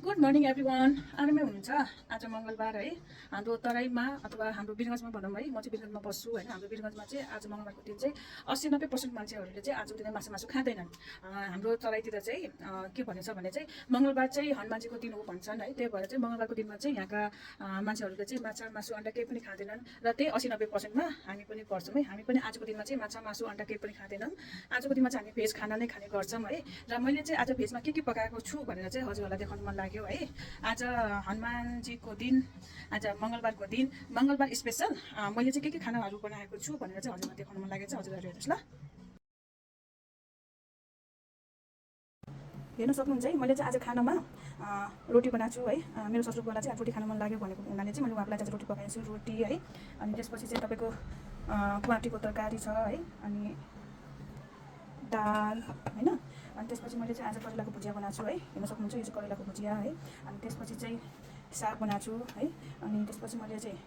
Good morning everyone. आरामै हुनुहुन्छ। आज मङ्गलबार है, हाम्रो तराईमा अथवा हाम्रो वीरगञ्जमा भनौँ है, म चाहिँ वीरगञ्जमा बस्छु होइन। हाम्रो वीरगञ्जमा चाहिँ आज मङ्गलबारको दिन चाहिँ 80-90% मान्छेहरूले चाहिँ आजको दिन मासु खाँदैनन्। हाम्रो तराईतिर चाहिँ के भनिन्छ भने चाहिँ मङ्गलबार चाहिँ हनुमानजीको दिन हो भन्छन् है। त्यही भएर चाहिँ मङ्गलबारको दिनमा चाहिँ यहाँका मान्छेहरूले चाहिँ माछा मासु अन्डा केही पनि खाँदैनन् र त्यही 80-90%मा हामी पनि गर्छौँ है। हामी पनि आजको दिनमा चाहिँ माछा मासु अन्डा केही पनि खाँदैनौँ। आजको दिनमा चाहिँ हामी भेज खाना नै खाने गर्छौँ है। र मैले चाहिँ आज भेजमा के पकाएको छु भनेर चाहिँ हजुरहरूलाई देखाउनु मन लाग्यो है। आज हनुमानजीको दिन, आज मङ्गलबारको दिन, मङ्गलबार स्पेसल मैले चाहिँ के खानाहरू बनाएको छु भनेर चाहिँ हजुरलाई देखाउनु मन लागेको छ। हजुरहरू हेर्नुहोस् ल, हेर्न सक्नुहुन्छ है। मैले चाहिँ आज खानामा रोटी बनाएको छु है। मेरो ससुरकोलाई चाहिँ आज रोटी खान मन लाग्यो भनेको हुनाले चाहिँ मैले उहाँलाई आज रोटी पकाएको छु, रोटी है। अनि त्यसपछि चाहिँ तपाईँको क्वाटीको तरकारी छ है, अनि दाल होइन। अनि त्यसपछि मैले चाहिँ आज करेलाको भुजिया बनाएको छु है। हेर्न सक्नुहुन्छ, यो चाहिँ करेलाको भुजिया है। अनि त्यसपछि चाहिँ साग बनाएको छु है। अनि त्यसपछि मैले चाहिँ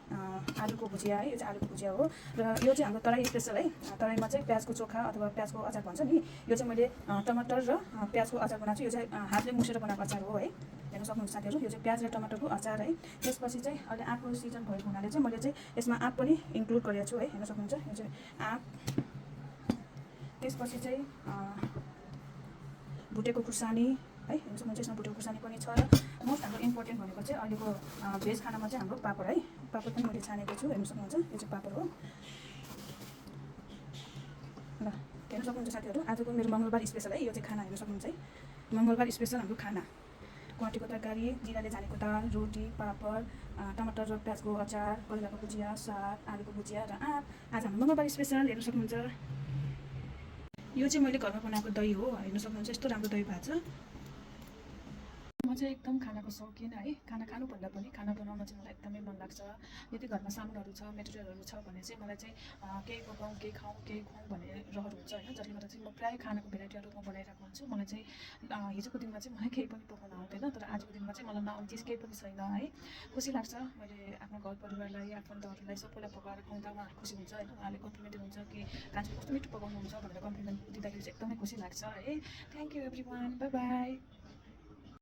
आलुको भुजिया है, यो चाहिँ आलुको भुजिया हो। र यो चाहिँ हाम्रो तराई स्पेसल है। तराईमा चाहिँ प्याजको चोखा अथवा प्याजको अचार भन्छ नि, यो चाहिँ मैले टमाटर र प्याजको अचार बनाएको छु। यो चाहिँ हातले मुसेर बनाएको अचार हो है। हेर्न सक्नुहुन्छ साथीहरू, यो चाहिँ प्याज र टमाटरको अचार है। त्यसपछि चाहिँ अहिले आँपको सिजन भएको हुनाले चाहिँ मैले चाहिँ यसमा आँप पनि इन्क्लुड गरेको छु है। हेर्न सक्नुहुन्छ, यो चाहिँ आँप। त्यसपछि चाहिँ भुटेको खुर्सानी है, हेर्न सक्नुहुन्छ, यसमा भुटेको खुर्सानी पनि छ। र मोस्ट हाम्रो इम्पोर्टेन्ट भनेको चाहिँ अहिलेको भेज खानामा चाहिँ हाम्रो पापड है। पापड पनि मैले छानेको छु। हेर्न सक्नुहुन्छ, यो चाहिँ पापड हो ल। हेर्न सक्नुहुन्छ साथीहरू, आजको मेरो मङ्गलबार स्पेसल है, यो चाहिँ खाना हेर्न सक्नुहुन्छ है। मङ्गलबार स्पेसल हाम्रो खाना क्वाटीको तरकारी, जिराले झानेको दाल, रोटी, पापड, टमाटर र प्याजको अचार, करेलाको भुजिया, साग, आलुको भुजिया र आँप। आज हाम्रो मङ्गलबार स्पेसल हेर्न सक्नुहुन्छ। यो चाहिँ मैले घरमा बनाएको दही हो। हेर्न सक्नुहुन्छ, यस्तो राम्रो दही भएको छ। म चाहिँ एकदम खानाको शौकिन है। खाना खानुभन्दा पनि खाना बनाउन चाहिँ मलाई एकदमै मन लाग्छ। यदि घरमा सामानहरू छ, मेटेरियलहरू छ भने चाहिँ मलाई चाहिँ केही पकाउँ, केही खाउँ, केही खुवाउँ भन्ने रहर हुन्छ होइन। जसले गर्दा चाहिँ म प्रायः खानाको भेराइटीहरू म बनाइरहेको हुन्छु। मलाई चाहिँ हिजोको दिनमा चाहिँ मलाई केही पनि पकाउन आउँदैन, तर आजको दिनमा चाहिँ मलाई नआउने चिज केही पनि छैन है। खुसी लाग्छ, मैले आफ्नो घर परिवारलाई, आफन्तहरूलाई सबैलाई पकाएर खुवाउँदा उहाँहरू खुसी हुन्छ होइन। उहाँले कम्प्लिमेन्ट हुन्छ कि कान्छी कस्तो मिठो पकाउनुहुन्छ भनेर कम्प्लिमेन्ट दिँदाखेरि चाहिँ एकदमै खुसी लाग्छ है। Thank you every one, by by.